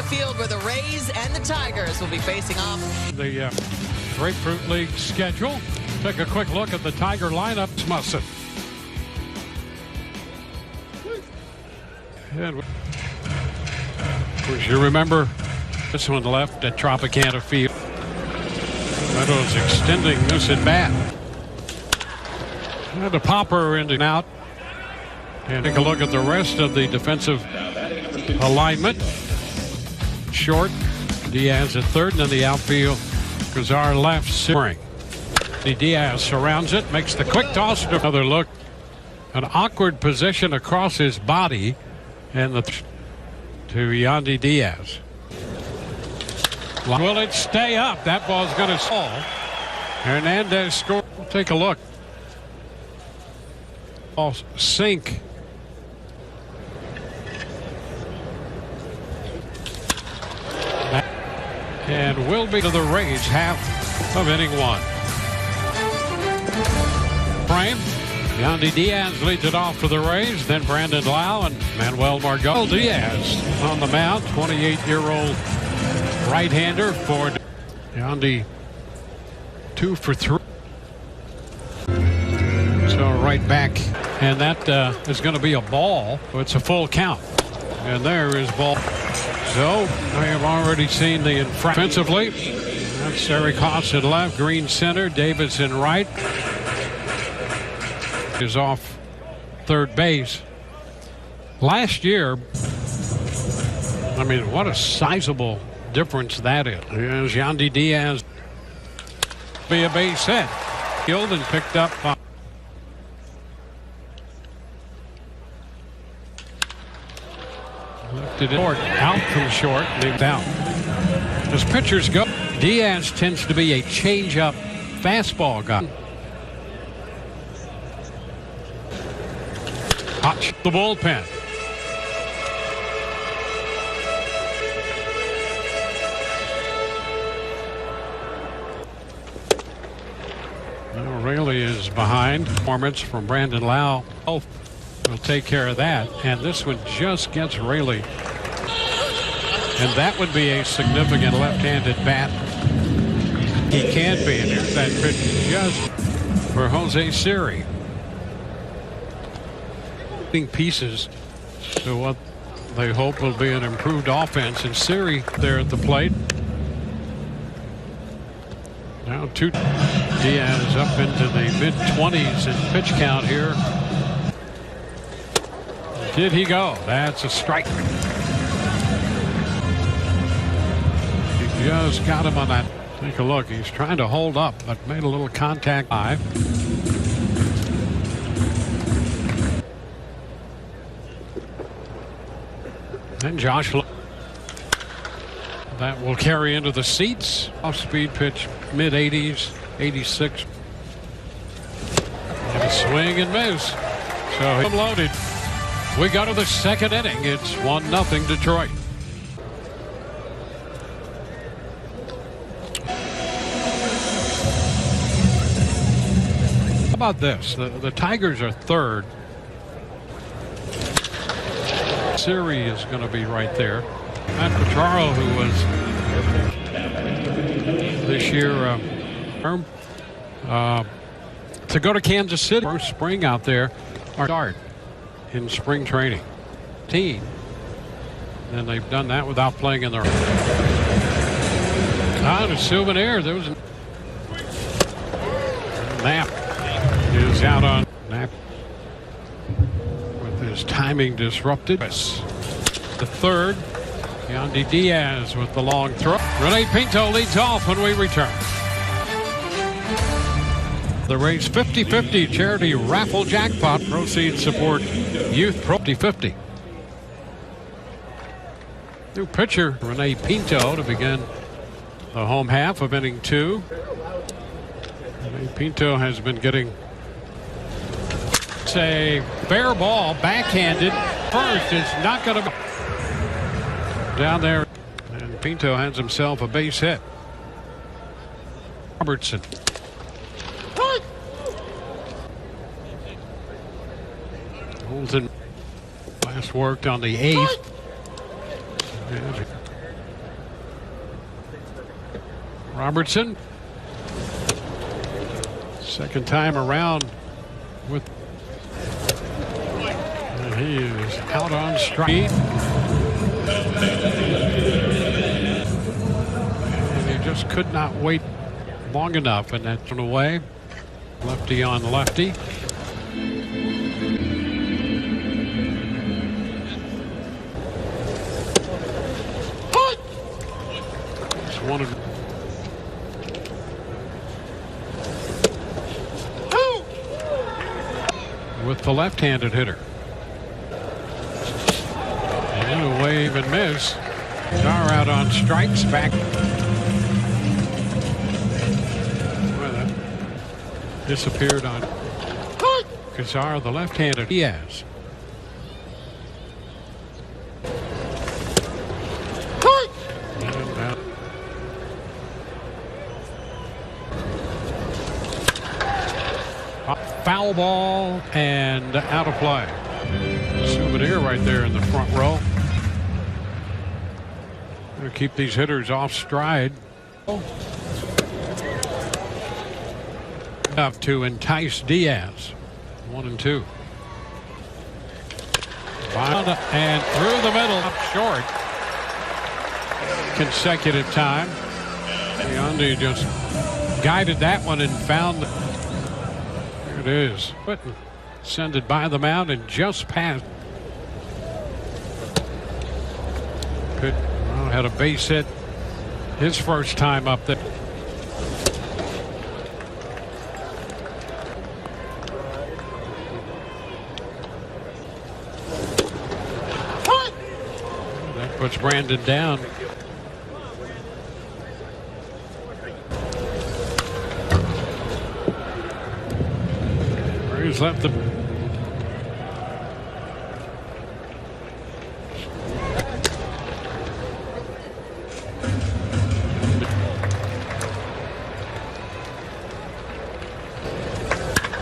field where the Rays and the Tigers will be facing off. The Grapefruit League schedule. Take a quick look at the Tiger lineup. Musson. And of course, you remember this one left at Tropicana Field. Meadows extending this at bat. And a popper in and out. And take a look at the rest of the defensive alignment. Short, Diaz at third, and then the outfield, Kazar left, Spring. Diaz surrounds it, makes the quick toss. Another look. An awkward position across his body. And the to Yandy Diaz. Will it stay up? That ball's going to fall. Hernandez score. Take a look. Ball sink. And will be to the Rays, half of inning one. Frame. Yandy Diaz leads it off for the Rays. Then Brandon Lau and Manuel Margot. Diaz on the mound. 28-year-old right-hander for Yandy. 2 for 3. So right back. And that is going to be a ball. It's a full count. And there is ball. So I have already seen the offensively. That's Eric Haas at left. Green center. Davis in right. Is off third base. Last year, I mean, what a sizable difference that is. Here's Yandy Diaz. Be a base hit. Killed and picked up. Lifted it out from short. Leaves out. As pitchers go, Diaz tends to be a change-up fastball guy. Watch the bullpen. Rayleigh is behind. Performance from Brandon Lau. Oh, will take care of that. And this one just gets Rayleigh. And that would be a significant left-handed bat. He can be. And here's that pitch just for Jose Siri. Pieces to what they hope will be an improved offense, and Siri there at the plate. Now Diaz up into the mid-20s in pitch count here. Did he go? That's a strike. He just got him on that. Take a look. He's trying to hold up, but made a little contact. And Josh, that will carry into the seats. Off-speed pitch, mid-80s, 86. And a swing and miss. So he's loaded. We go to the second inning. It's 1-0 Detroit. How about this? The Tigers are third. Siri is going to be right there. Matt Pacharo, who was this year to go to Kansas City. First spring out there. Start in spring training. Team. And they've done that without playing in their. A souvenir. There was a Knapp is out on Knapp. His timing disrupted. The third, Yandy Diaz with the long throw. Rene Pinto leads off when we return. The Rays 50-50 charity raffle jackpot. Proceeds support youth pro 50-50. New pitcher Rene Pinto to begin the home half of inning 2. Rene Pinto has been getting a fair ball, backhanded. First, it's not going to be down there. And Pinto hands himself a base hit. Robertson. Holden last worked on the 8th. Robertson. Second time around with. And he is out on strike. And he just could not wait long enough, and that's away. Lefty on lefty. Just wanted. With the left-handed hitter. And a wave and miss. Car out on strikes back. Well, that disappeared on Kazar, the left-handed. Diaz. Foul ball and out of play. Souvenir right there in the front row. Going to keep these hitters off stride. Enough to entice Diaz. 1-2. And through the middle, up short. Consecutive time. Biondi just guided that one and found. It is. But send it by the mound and just past. Could had a base hit his first time up there. That puts Brandon down. He's left the.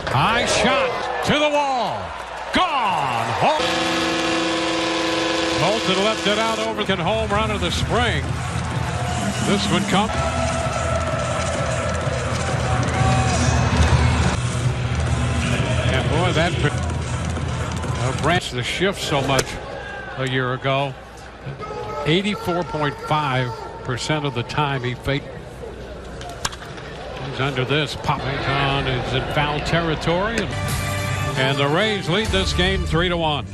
High shot to the wall. Gone. Bolton left it out over the home run of the spring. This would come. Boy, that branch the shift so much a year ago. 84.5% of the time he faked. He's under this. Papicon is in foul territory. And the Rays lead this game 3-1.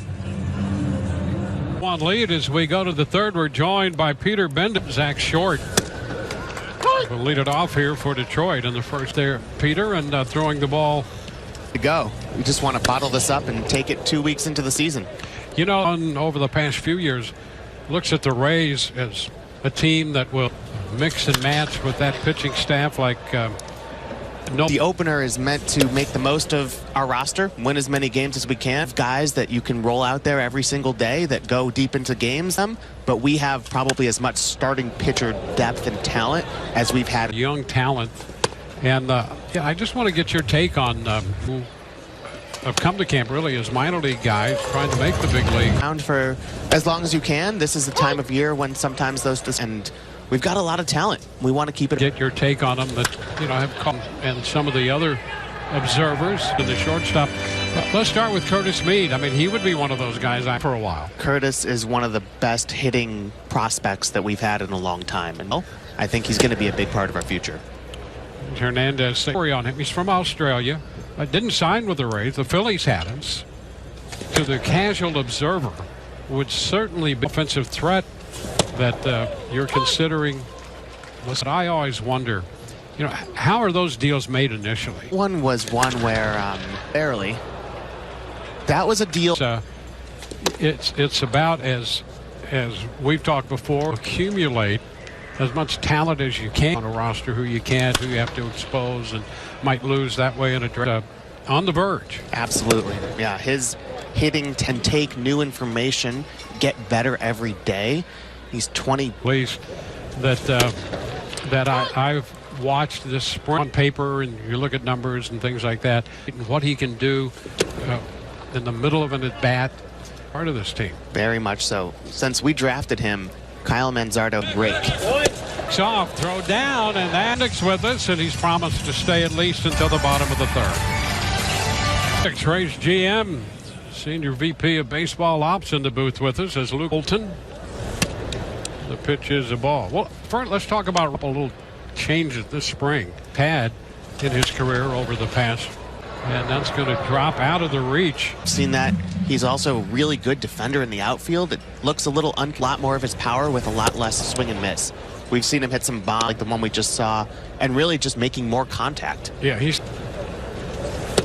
One lead as we go to the third. We're joined by Peter Bendit. Zach Short will lead it off here for Detroit in the first there. Peter, and throwing the ball. To go. We just want to bottle this up and take it 2 weeks into the season. You know, over the past few years, looks at the Rays as a team that will mix and match with that pitching staff like no. The opener is meant to make the most of our roster, win as many games as we can. Guys that you can roll out there every single day that go deep into games. But we have probably as much starting pitcher depth and talent as we've had. Young talent. And yeah, I just want to get your take on who have come to camp really as minor league guys trying to make the big league. Around for as long as you can. This is the time of year when sometimes those and we've got a lot of talent. We want to keep it. Get your take on them that have come and some of the other observers in the shortstop. Let's start with Curtis Mead. I mean, he would be one of those guys for a while. Curtis is one of the best hitting prospects that we've had in a long time, and I think he's going to be a big part of our future. Hernandez, story on him. He's from Australia. Didn't sign with the Rays. The Phillies had him. To the casual observer, would certainly be an offensive threat that you're considering. Listen, I always wonder, how are those deals made initially? One was one where barely. That was a deal. It's about as we've talked before, accumulate as much talent as you can on a roster, who you can't, who you have to expose and might lose that way in a draft. On the verge. Absolutely. Yeah, his hitting can take new information, get better every day. He's 20. Please, that I've watched this spring on paper, and you look at numbers and things like that, and what he can do in the middle of an at-bat, part of this team. Very much so. Since we drafted him, Kyle Manzardo break. Takes off, throw down, and Alex with us, and he's promised to stay at least until the bottom of the third. X-Rays GM, Senior VP of Baseball Ops in the booth with us as Luke Bolton. The pitch is a ball. Well, first, let's talk about a little changes this spring. Had in his career over the past, and that's going to drop out of the reach. Seen that. He's also a really good defender in the outfield. It looks a lot more of his power with a lot less swing and miss. We've seen him hit some bombs like the one we just saw, and really just making more contact. Yeah,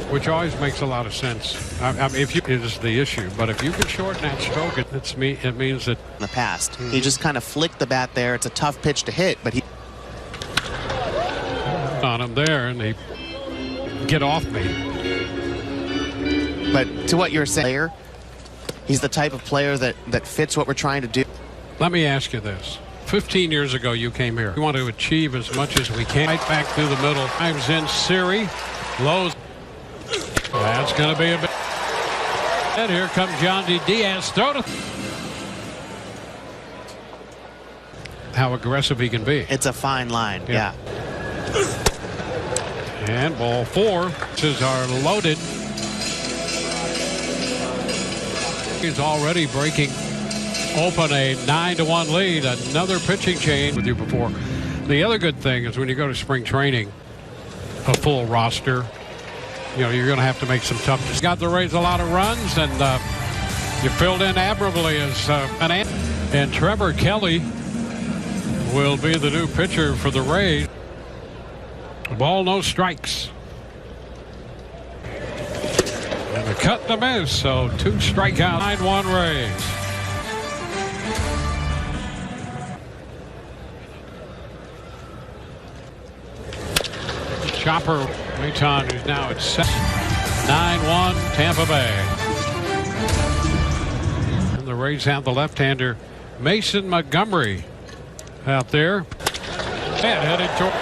which always makes a lot of sense. I mean, is the issue, but if you can shorten that stroke, it means that in the past he just kind of flicked the bat there. It's a tough pitch to hit, but he on him there, and he get off me. But to what you're saying, he's the type of player that fits what we're trying to do. Let me ask you this. 15 years ago, you came here. We want to achieve as much as we can. Right back through the middle. Times in Siri. Lows. That's going to be a bit. And here comes John D. Diaz. Throw to. How aggressive he can be. It's a fine line. Yeah. And ball 4. Bases are loaded. He's already breaking open a 9-1 lead. Another pitching change with you before. The other good thing is when you go to spring training, a full roster, you know, you're going to have to make some tough decisions. Got the Rays a lot of runs, and you filled in admirably as an ant. And Trevor Kelly will be the new pitcher for the Rays. Ball, no strikes. And a cut and a miss, so 2 strikeouts, 9-1 Rays. Chopper Mayton, who's now at 9-1 Tampa Bay. And the Rays have the left-hander Mason Montgomery out there. And headed toward.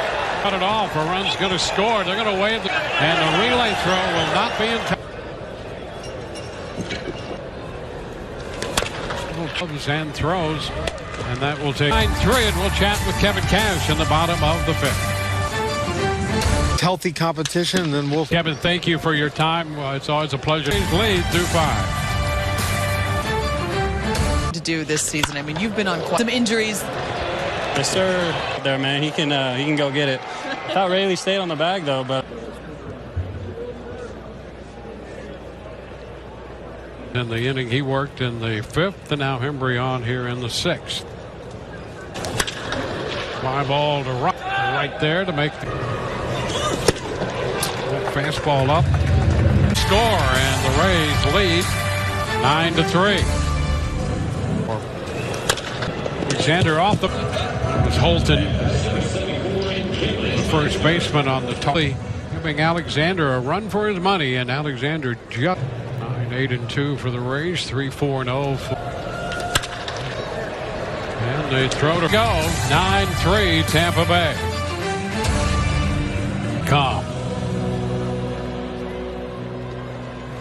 Cut it off. A run's going to score. They're going to wave the, and the relay throw will not be in time. Gloves and throws, and that will take 9-3, and we'll chat with Kevin Cash in the bottom of the 5th. Healthy competition, and then we'll. Kevin, thank you for your time. It's always a pleasure. Lead through 5. To do this season. I mean, you've been on quite some injuries. Yes, sir. There, man. He can go get it. Thought Rayleigh stayed on the bag though, but. In the inning he worked in the 5th, and now Hembry on here in the 6th. Fly ball to right there to make the fastball up. Score, and the Rays lead 9-3. Alexander off the. It was Holton, the first baseman on the top, giving Alexander a run for his money, and Alexander just 9-8-2 for the Rays, 3-4-0. And they throw to go. 9-3 Tampa Bay. Calm.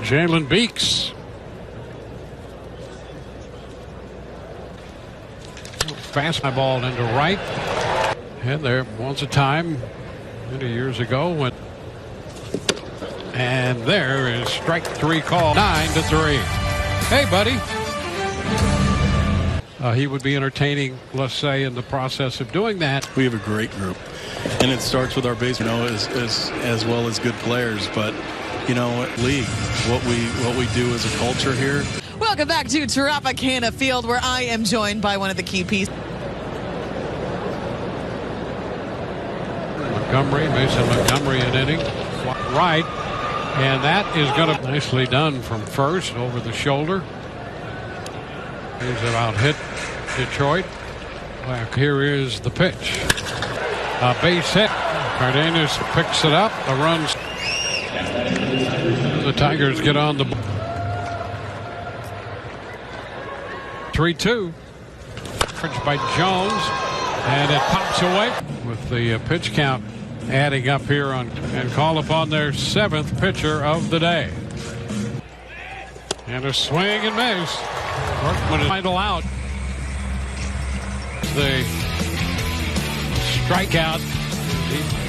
Jalen Beeks. Fast ball into right. And there was a time many years ago when. And there is strike 3 call. 9-3. Hey, buddy. He would be entertaining, let's say, in the process of doing that. We have a great group, and it starts with our base, you know, as well as good players. But you know, league, what we do as a culture here. Welcome back to Tropicana Field, where I am joined by one of the key pieces. Mason Montgomery an inning. Right. And that is going to nicely done from first over the shoulder. He's about hit Detroit. Well, here is the pitch. A base hit. Cardenas picks it up. The runs. The Tigers get on the 3-2. Pitch by Jones. And it pops away with the pitch count adding up here on and call upon their 7th pitcher of the day. And a swing and miss. Workman is idle out. The strikeout.